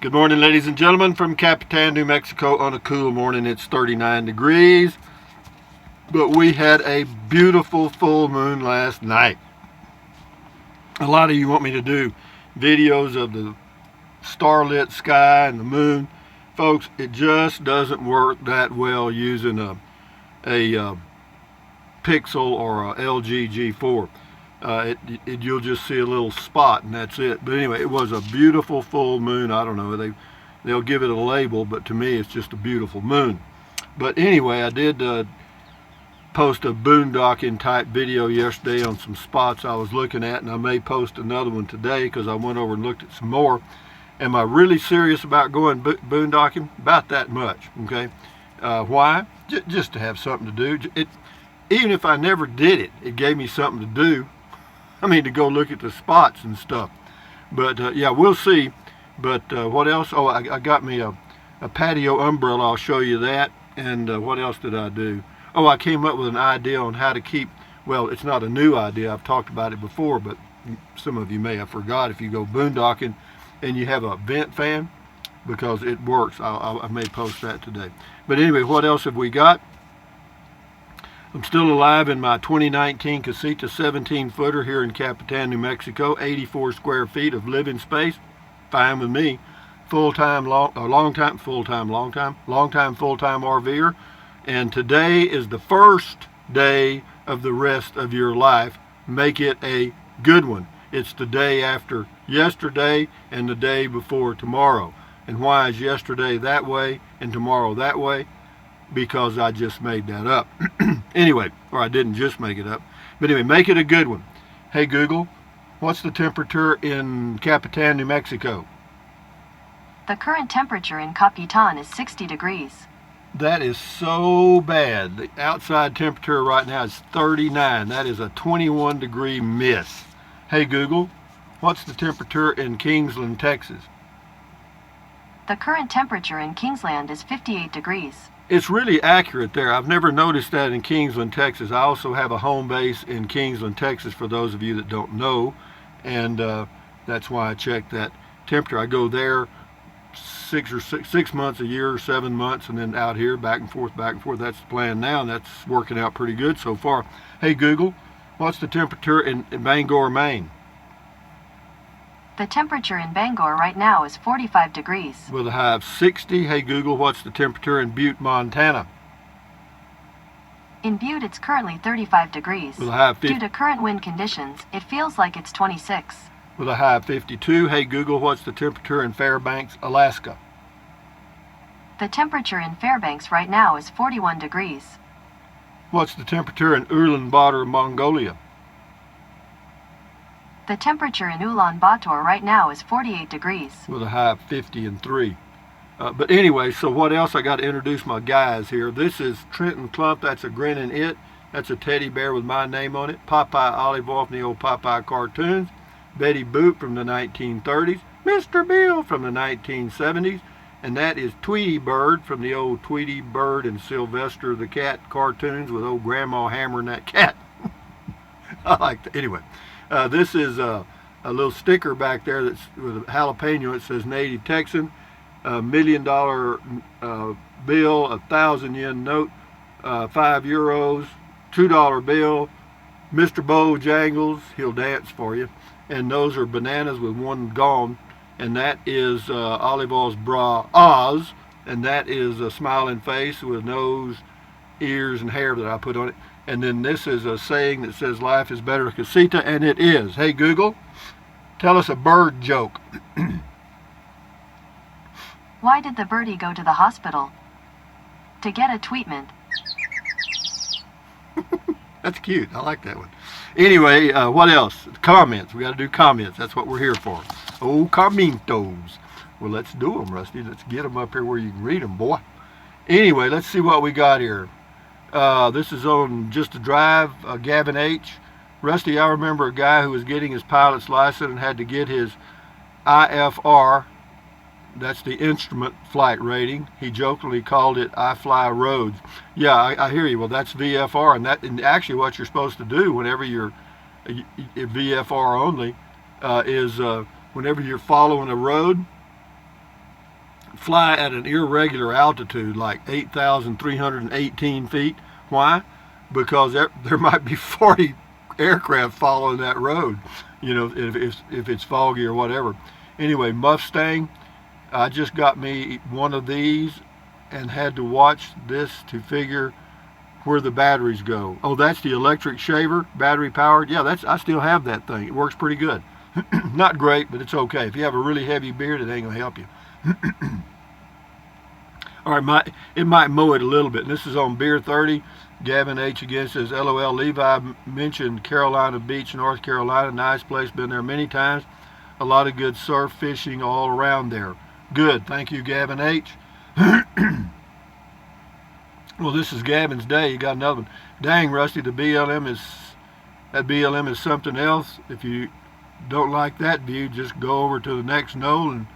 Good morning, ladies and gentlemen, from Capitan, New Mexico. On a cool morning, it's 39 degrees. But we had a beautiful full moon last night. A lot of you want me to do videos of the starlit sky and the moon. Folks, it just doesn't work that well using a Pixel or a LG G4. You'll just see a little spot and that's it. But anyway, it was a beautiful full moon. I don't know, they'll give it a label, but to me it's just a beautiful moon. But anyway, I did post a boondocking type video yesterday on some spots I was looking at, and I may post another one today because I went over and looked at some more. Am I really serious about going boondocking? About that much, okay? Why? Just to have something to do. Even if I never did it, it gave me something to do. I mean, to go look at the spots and stuff. But yeah, we'll see. But what else? Oh, I got me a patio umbrella. I'll show you that. And what else did I do? Oh, I came up with an idea on how to keep, well, it's not a new idea. I've talked about it before, but some of you may have forgot. If you go boondocking and you have a vent fan, because it works. I may post that today. But anyway, what else have we got? I'm still alive in my 2019 Casita 17-footer here in Capitan, New Mexico. 84 square feet of living space. Fine with me. Full-time RVer. And today is the first day of the rest of your life. Make it a good one. It's the day after yesterday and the day before tomorrow. And why is yesterday that way and tomorrow that way? Because I just made that up. Anyway, or I didn't just make it up. But anyway, make it a good one. Hey Google, what's the temperature in Capitan, New Mexico? The current temperature in Capitan is 60 degrees. That is so bad. The outside temperature right now is 39. That is a 21 degree miss. Hey Google, what's the temperature in Kingsland, Texas? The current temperature in Kingsland is 58 degrees. It's really accurate there. I've never noticed that in Kingsland, Texas. I also have a home base in Kingsland, Texas, for those of you that don't know. And that's why I check that temperature. I go there 6 months a year, 7 months, and then out here, back and forth, back and forth. That's the plan now, and that's working out pretty good so far. Hey Google, what's the temperature in Bangor, Maine? The temperature in Bangor right now is 45 degrees. With a high of 60. Hey Google, what's the temperature in Butte, Montana? In Butte, it's currently 35 degrees. With a high of 50. Due to current wind conditions, it feels like it's 26. With a high of 52. Hey Google, what's the temperature in Fairbanks, Alaska? The temperature in Fairbanks right now is 41 degrees. What's the temperature in Ulaanbaatar, Mongolia? The temperature in Ulaanbaatar right now is 48 degrees. With a high of 53. But anyway, so what else? I got to introduce my guys here. This is Trenton Clump. That's a grinning it. That's a teddy bear with my name on it. Popeye Olive Oyl from the old Popeye cartoons. Betty Boop from the 1930s. Mr. Bill from the 1970s. And that is Tweety Bird from the old Tweety Bird and Sylvester the Cat cartoons with old Grandma hammering that cat. I like that. Anyway. This is a little sticker back there that's with a jalapeno. It says Native Texan, $1 million bill, 1,000 yen note, 5 euros, $2 bill, Mr. Bojangles, he'll dance for you. And those are bananas with one gone. And that is Olive Oyl's Bra Oz. And that is a smiling face with nose, ears, and hair that I put on it. And then this is a saying that says life is better Casita, and it is. Hey Google, tell us a bird joke. Why did the birdie go to the hospital? To get a treatment. That's cute. I like that one. Anyway, what else? Comments. We got to do comments. That's what we're here for. Oh, commentos. Well, let's do them, Rusty. Let's get them up here where you can read them, boy. Anyway, let's see what we got here. This is on Just a Drive, Gavin H. Rusty, I remember a guy who was getting his pilot's license and had to get his IFR, that's the instrument flight rating. He jokingly called it I Fly Roads. Yeah, I hear you. Well, that's VFR, and actually what you're supposed to do whenever you're VFR only is whenever you're following a road, fly at an irregular altitude, like 8,318 feet. Why? Because there might be 40 aircraft following that road, you know, if it's foggy or whatever. Anyway, Mustang, I just got me one of these and had to watch this to figure where the batteries go. Oh, that's the electric shaver, battery powered. Yeah, I still have that thing. It works pretty good. Not great, but it's okay. If you have a really heavy beard, it ain't gonna help you. All right, it might mow it a little bit. And this is on Beer 30. Gavin H. again says, LOL, Levi mentioned Carolina Beach, North Carolina. Nice place, been there many times. A lot of good surf fishing all around there. Good, thank you, Gavin H. Well, this is Gavin's day. You got another one. Dang, Rusty, that BLM is something else. If you don't like that view, just go over to the next knoll and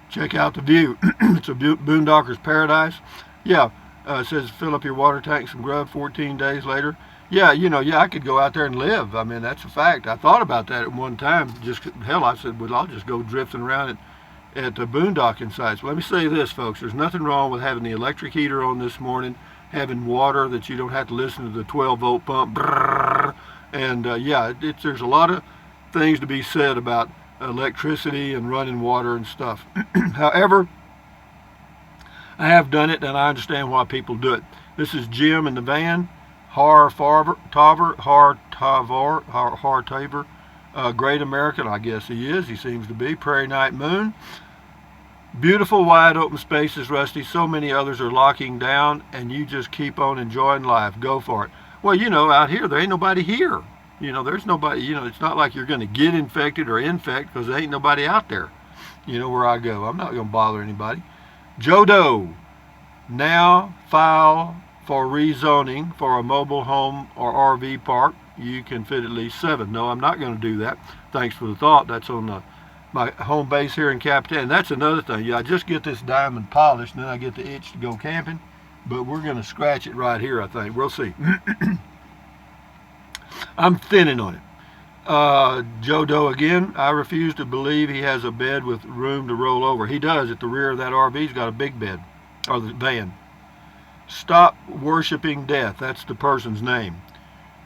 check out the view. It's a boondocker's paradise. Yeah, it says fill up your water tanks and grub 14 days later. Yeah, I could go out there and live. I mean, that's a fact. I thought about that at one time. Hell, I said, well, I'll just go drifting around at the boondocking sites. Let me say this, folks. There's nothing wrong with having the electric heater on this morning, having water that you don't have to listen to the 12-volt pump. And yeah, there's a lot of things to be said about electricity and running water and stuff. However, I have done it and I understand why people do it. This is Jim in the van. Har Taver, great American, I guess he is. He seems to be. Prairie Night Moon. Beautiful wide open spaces, Rusty. So many others are locking down and you just keep on enjoying life. Go for it. Well, out here, there ain't nobody here. There's nobody, it's not like you're going to get infected or infect because there ain't nobody out there. Where I go. I'm not going to bother anybody. Joe Doe, now file for rezoning for a mobile home or RV park. You can fit at least 7. No, I'm not going to do that. Thanks for the thought. That's on my home base here in Capitan. That's another thing. Yeah, I just get this diamond polished and then I get the itch to go camping. But we're going to scratch it right here, I think. We'll see. I'm thinning on it. Joe Doe again. I refuse to believe he has a bed with room to roll over. He does. At the rear of that RV, he's got a big bed. Or the van. Stop worshiping death. That's the person's name.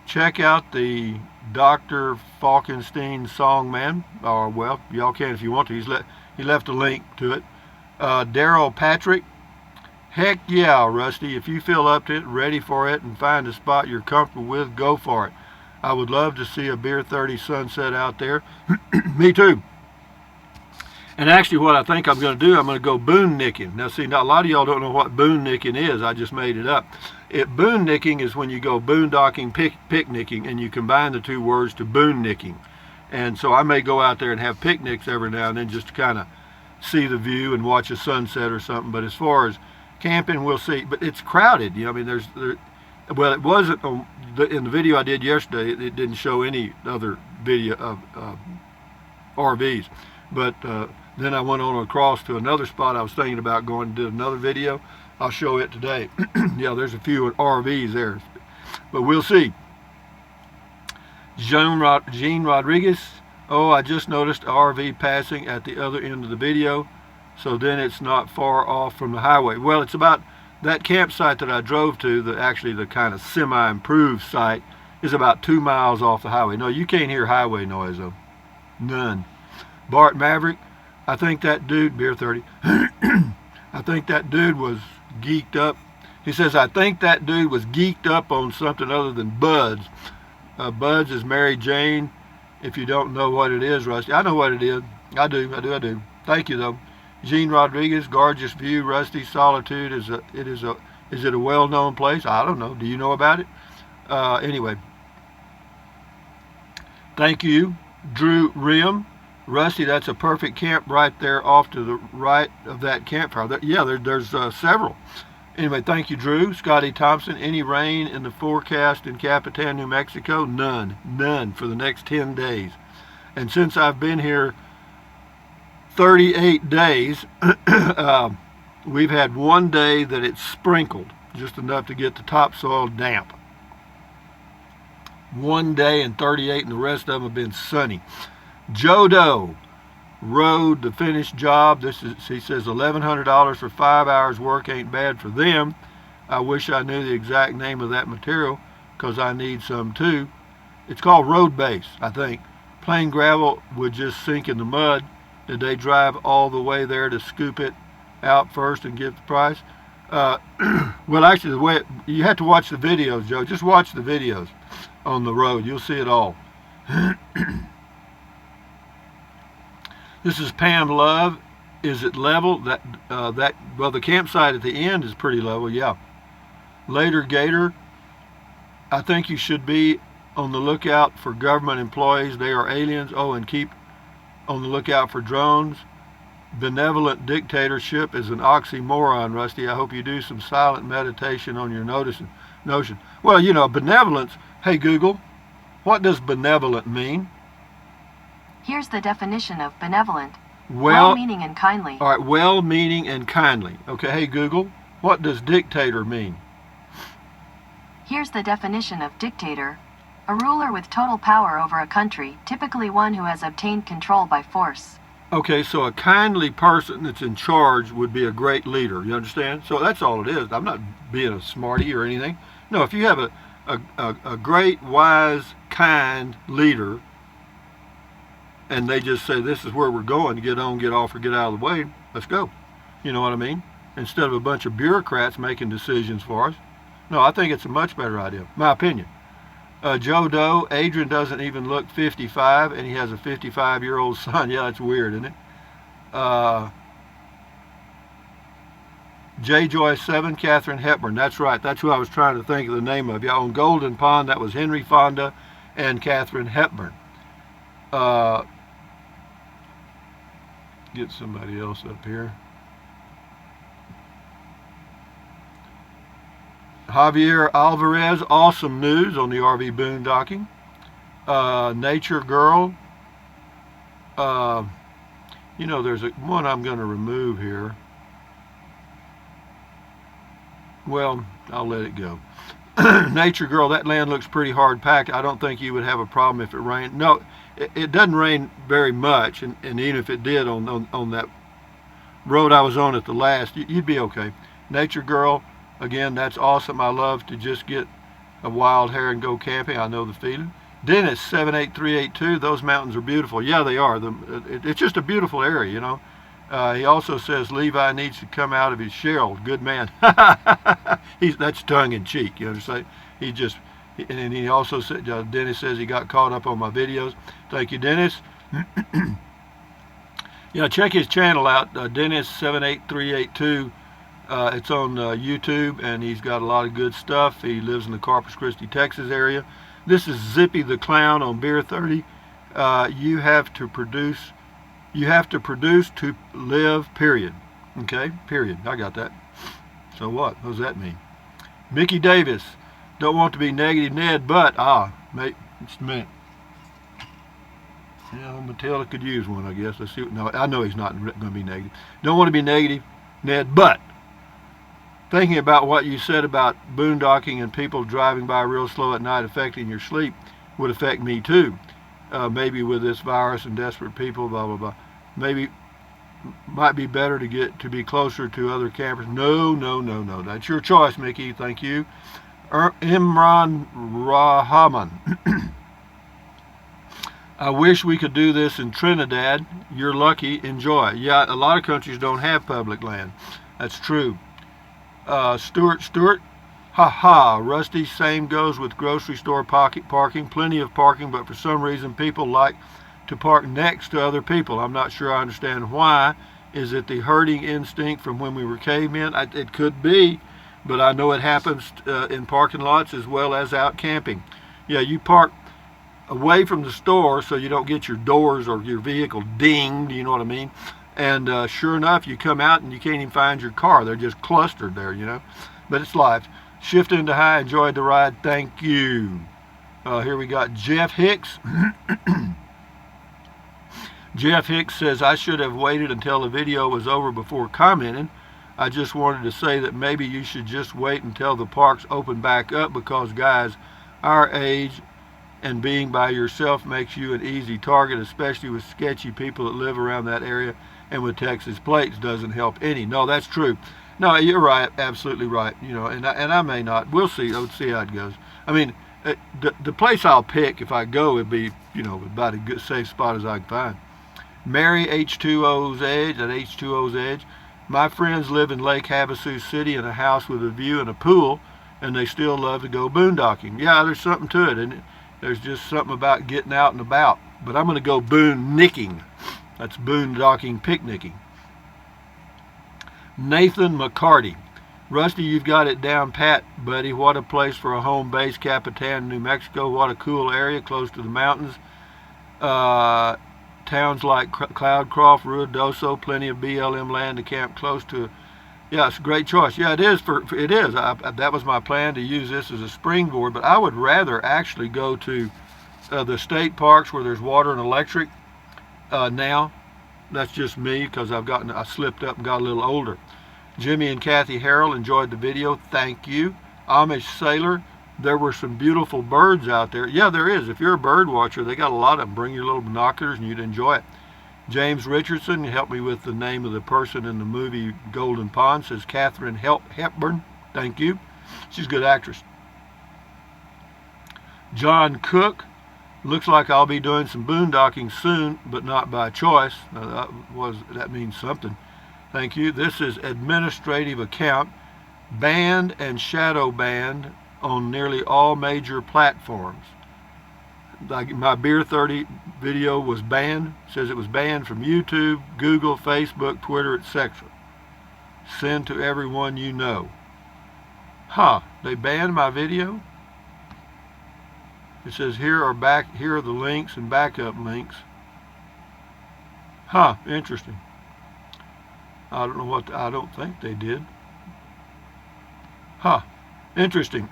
Check out the Dr. Falkenstein song, man. Or, well, y'all can if you want to. He left a link to it. Daryl Patrick. Heck yeah, Rusty. If you feel up to it, ready for it, and find a spot you're comfortable with, go for it. I would love to see a Beer 30 sunset out there. Me too. And actually what I think I'm going to do, I'm going to go boonnicking. Now see, a lot of y'all don't know what boonnicking is. I just made it up. Boonnicking is when you go boondocking, picnicking, and you combine the two words to boonnicking. And so I may go out there and have picnics every now and then just to kind of see the view and watch a sunset or something. But as far as camping, we'll see. But it's crowded. I mean, well, it wasn't in the video I did yesterday. It didn't show any other video of RVs. But then I went on across to another spot I was thinking about going to do another video. I'll show it today. Yeah, there's a few RVs there. But we'll see. Jean Rodriguez. Oh, I just noticed an RV passing at the other end of the video. So then it's not far off from the highway. Well, it's about that campsite that I drove to, actually the kind of semi-improved site, is about 2 miles off the highway. No, you can't hear highway noise though. None. Bart Maverick, I think that dude, Beer 30, I think that dude was geeked up. He says, I think that dude was geeked up on something other than buds. Buds is Mary Jane. If you don't know what it is, Rusty, I know what it is. I do. Thank you though. Jean Rodriguez, gorgeous view, Rusty. Solitude is it a well-known place? I don't know. Do you know about it? Anyway, thank you, Drew Rim. Rusty, that's a perfect camp right there off to the right of that campfire. There's several. Anyway, thank you, Drew. Scotty Thompson, any rain in the forecast in Capitan, New Mexico? None for the next 10 days. And since I've been here 38 days, we've had one day that it's sprinkled, just enough to get the topsoil damp. One day in 38, and the rest of them have been sunny. Joe Doe, road, the finished job. This is, he says, $1,100 for 5 hours work ain't bad for them. I wish I knew the exact name of that material because I need some too. It's called road base, I think. Plain gravel would just sink in the mud. Did they drive all the way there to scoop it out first and get the price? Well, actually, the way you have to watch the videos, Joe. Just watch the videos on the road. You'll see it all. This is Pam Love. Is it level? Well, the campsite at the end is pretty level, yeah. Later Gator. I think you should be on the lookout for government employees. They are aliens. Oh, and keep on the lookout for drones. Benevolent dictatorship is an oxymoron, Rusty. I hope you do some silent meditation on your notion. Well, you know, benevolence. Hey, Google, what does benevolent mean? Here's the definition of benevolent. Well, Well-meaning and kindly. all right, well-meaning and kindly. Okay, hey, Google, what does dictator mean? Here's the definition of dictator. A ruler with total power over a country, typically one who has obtained control by force. Okay, so a kindly person that's in charge would be a great leader. You understand? So that's all it is. I'm not being a smarty or anything. No, if you have a great, wise, kind leader, and they just say, this is where we're going, get on, get off, or get out of the way, let's go. You know what I mean? Instead of a bunch of bureaucrats making decisions for us. No, I think it's a much better idea, my opinion. Joe Doe, Adrian doesn't even look 55, and he has a 55-year-old son. Yeah, that's weird, isn't it? J. Joy 7, Katharine Hepburn. That's right. That's who I was trying to think of the name of. Yeah, on Golden Pond, that was Henry Fonda and Katharine Hepburn. Get somebody else up here. Javier Alvarez, awesome news on the RV boondocking. Nature Girl. You know, there's one I'm going to remove here. Well, I'll let it go. Nature Girl, that land looks pretty hard packed. I don't think you would have a problem if it rained. No, it doesn't rain very much, and even if it did on that road I was on at the last, you'd be okay. Nature Girl. Again, that's awesome. I love to just get a wild hair and go camping. I know the feeling. Dennis 78382. Those mountains are beautiful. Yeah, they are. It's just a beautiful area, you know. He also says Levi needs to come out of his shell. Good man. That's tongue in cheek. You understand? And he also said, Dennis says he got caught up on my videos. Thank you, Dennis. Yeah, check his channel out, Dennis 78382. It's on YouTube, and he's got a lot of good stuff. He lives in the Corpus Christi, Texas area. This is Zippy the Clown on Beer 30. You have to produce to live, period. Okay, period. I got that. So what does that mean? Mickey Davis, don't want to be negative, Ned, but mate, just a minute. Yeah, Matilda could use one, I guess. Let's see. No, I know he's not going to be negative. Don't want to be negative, Ned, but thinking about what you said about boondocking and people driving by real slow at night affecting your sleep would affect me too. Maybe with this virus and desperate people, blah, blah, blah. Maybe might be better to be closer to other campers. No. That's your choice, Mickey. Thank you. Imran Rahman. I wish we could do this in Trinidad. You're lucky. Enjoy. Yeah, a lot of countries don't have public land. That's true. Stewart, Rusty, same goes with grocery store parking, plenty of parking, but for some reason people like to park next to other people. I'm not sure I understand why. Is it the herding instinct from when we were cavemen? It could be, but I know it happens in parking lots as well as out camping. Yeah, you park away from the store so you don't get your doors or your vehicle dinged, you know what I mean? And sure enough, you come out and you can't even find your car. They're just clustered there, you know. But it's life. Shift into high. Enjoyed the ride. Thank you. Here we got Jeff Hicks. Jeff Hicks says, I should have waited until the video was over before commenting. I just wanted to say that maybe you should just wait until the parks open back up because guys our age and being by yourself makes you an easy target, especially with sketchy people that live around that area, and with Texas plates doesn't help any. No, that's true. No, you're right, absolutely right. You know, and I may not. We'll see. Let's see how it goes. I mean, the place I'll pick if I go would be, you know, about a good safe spot as I can find. Mary H2O's Edge at H2O's Edge. My friends live in Lake Havasu City in a house with a view and a pool, and they still love to go boondocking. Yeah, there's something to it, and there's just something about getting out and about. But I'm going to go boon-nicking. That's boondocking, picnicking. Nathan McCarty. Rusty, you've got it down pat, buddy. What a place for a home base, Capitan, New Mexico. What a cool area, close to the mountains. Towns like Cloudcroft, Ruidoso, plenty of BLM land to camp close to. Yeah, it's a great choice. Yeah, it is. It is. That was my plan, to use this as a springboard. But I would rather actually go to the state parks where there's water and electric now. That's just me, because I slipped up and got a little older. Jimmy and Kathy Harrell enjoyed the video. Thank you. Amish Sailor. There were some beautiful birds out there. Yeah, there is. If you're a bird watcher, they got a lot of them. Bring your little binoculars and you'd enjoy it. James Richardson helped me with the name of the person in the movie Golden Pond. Says Katharine Hepburn. Thank you. She's a good actress. John Cook. Looks like I'll be doing some boondocking soon, but not by choice. Now that means something. Thank you. This is administrative account. Banned and shadow banned on nearly all major platforms. Like my Beer 30 video was banned. It says it was banned from YouTube, Google, Facebook, Twitter, etc. Send to everyone you know. Huh, they banned my video? It says here are the links and backup links. Huh, interesting. I don't think they did. Huh, interesting.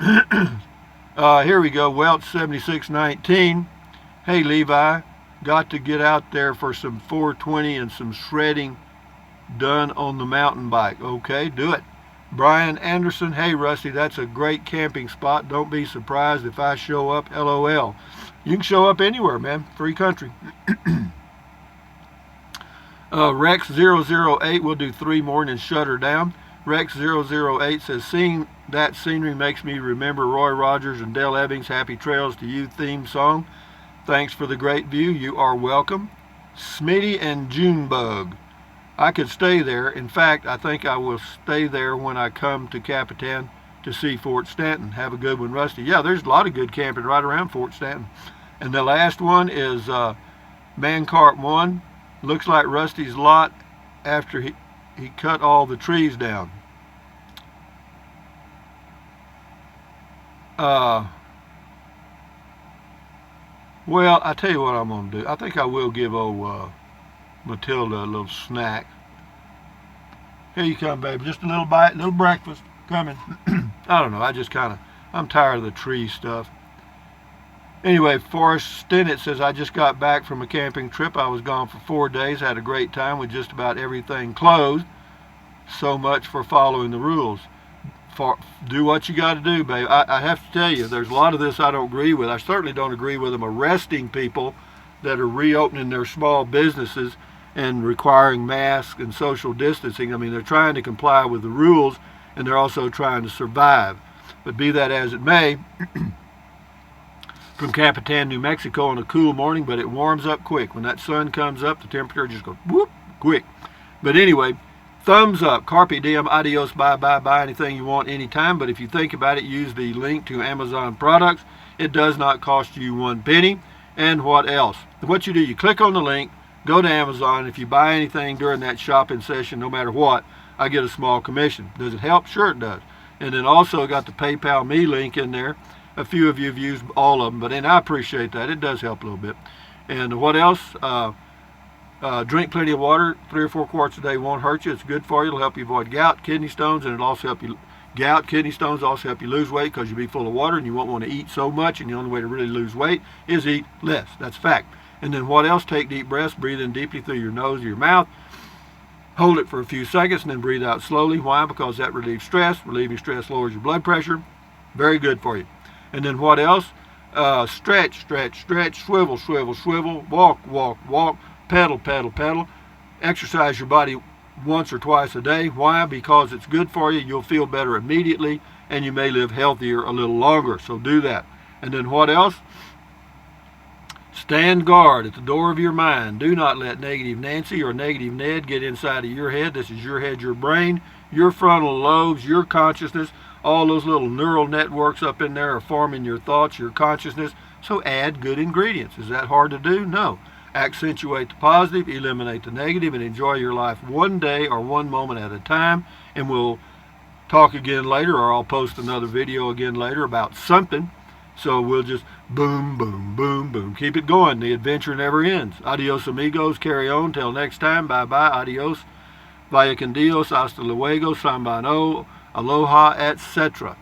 Here we go, Welch 7619. Hey Levi, got to get out there for some 420 and some shredding done on the mountain bike. Okay, do it. Brian Anderson, hey Rusty, that's a great camping spot. Don't be surprised if I show up, LOL. You can show up anywhere, man. Free country. Rex008, we'll do 3 more and then shut her down. Rex008 says, seeing that scenery makes me remember Roy Rogers and Dale Ebbings' Happy Trails to You theme song. Thanks for the great view. You are welcome. Smitty and Junebug. I could stay there. In fact, I think I will stay there when I come to Capitan to see Fort Stanton. Have a good one, Rusty. Yeah, there's a lot of good camping right around Fort Stanton. And the last one is Mancart 1. Looks like Rusty's lot after he cut all the trees down. Well, I tell you what I'm going to do. I think I will give old Matilda a little snack. Here you come, baby. Just a little bite, little breakfast coming. I don't know. I'm tired of the tree stuff. Anyway, Forrest Stinnett says, I just got back from a camping trip. I was gone for 4 days. Had a great time with just about everything closed. So much for following the rules. Do what you got to do, babe. I have to tell you, there's a lot of this I don't agree with. I certainly don't agree with them arresting people that are reopening their small businesses and requiring masks and social distancing. I mean, they're trying to comply with the rules, and they're also trying to survive. But be that as it may, from Capitan, New Mexico on a cool morning, but it warms up quick. When that sun comes up, the temperature just goes whoop, quick. But anyway, thumbs up. Carpe diem, adios, bye, buy anything you want anytime. But if you think about it, use the link to Amazon products. It does not cost you 1 penny. And what else? What you do, you click on the link, go to Amazon. If you buy anything during that shopping session, no matter what, I get a small commission. Does it help? Sure it does. And then also got the PayPal Me link in there. A few of you have used all of them, but I appreciate that. It does help a little bit. And what else? Drink plenty of water. 3 or 4 quarts a day won't hurt you. It's good for you. It'll help you avoid gout, kidney stones, and it'll also help you. Gout, kidney stones also help you lose weight because you'll be full of water and you won't want to eat so much, and the only way to really lose weight is eat less. That's fact. And then what else? Take deep breaths. Breathe in deeply through your nose or your mouth. Hold it for a few seconds and then breathe out slowly. Why? Because that relieves stress. Relieving stress lowers your blood pressure. Very good for you. And then what else? Stretch, stretch, stretch, swivel, swivel, swivel, walk, walk, walk, pedal, pedal, pedal. Exercise your body once or twice a day. Why? Because it's good for you. You'll feel better immediately, and you may live healthier a little longer. So do that. And then what else? Stand guard at the door of your mind. Do not let negative Nancy or negative Ned get inside of your head. This is your head, your brain, your frontal lobes, your consciousness. All those little neural networks up in there are forming your thoughts, your consciousness. So add good ingredients. Is that hard to do? No. Accentuate the positive, eliminate the negative, and enjoy your life one day or one moment at a time. And we'll talk again later, or I'll post another video again later about something. So we'll just boom, boom, boom, boom. Keep it going. The adventure never ends. Adios, amigos. Carry on. Till next time. Bye-bye. Adios. Vaya con Dios. Hasta luego. Sambano. Aloha, etc.